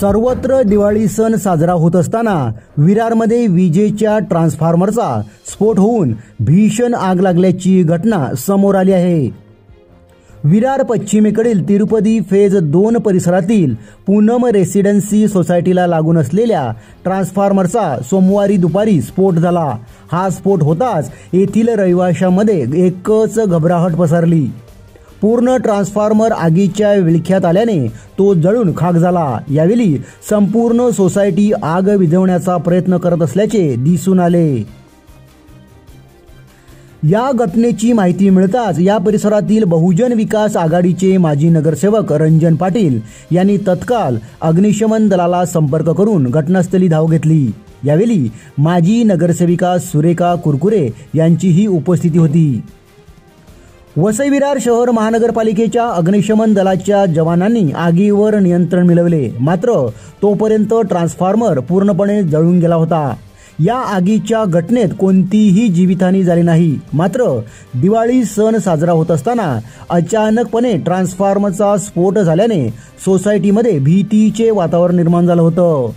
सर्वत्र दिवाळी सण साजरा होत असताना विरारमध्ये विजेच्या ट्रान्सफॉर्मरचा स्फोट होऊन भीषण आग लागल्याची घटना समोर आली आहे। विरार पश्चिमेकडील तिरुपती फेज 2 परिसरातील पूनम रेसिडेन्सी सोसायटीला लागून असलेल्या ट्रान्सफॉर्मरचा सोमवारी दुपारी स्फोट झाला। हा स्फोट होताच येथील रहिवाशांमध्ये एकच घबराहट पसरली। पूर्ण ट्रान्सफॉर्मर आगीच्या विळख्यात आल्याने तो जळून खाक झाला। यावेळी संपूर्ण सोसायटी आग विझवण्याचा प्रयत्न करत असल्याचे दिसून आले। या घटनेची माहिती मिळताच या परिसरातील बहुजन विकास आघाडीचे माजी नगरसेवक रंजन पाटील यांनी तत्काळ अग्निशमन दलाला संपर्क करून घटनास्थळी धाव घेतली। यावेळी माजी नगरसेविका सुरेखा कुरकुरे यांचीही उपस्थिती होती। वसई विरार शहर महानगरपालिकेच्या अग्निशमन दलाच्या जवानांनी आगीवर नियंत्रण मिळवले, मात्र तोपर्यंत ट्रान्सफॉर्मर पूर्णपणे जळून गेला होता। या आगीच्या घटनेत कोणतीही जीवितहानी झाली नाही, मात्र दिवाळी सण साजरा होत असताना अचानकपणे ट्रान्सफॉर्मरचा स्फोट झाल्याने सोसायटीमध्ये भीतीचे वातावरण निर्माण झालं होतं।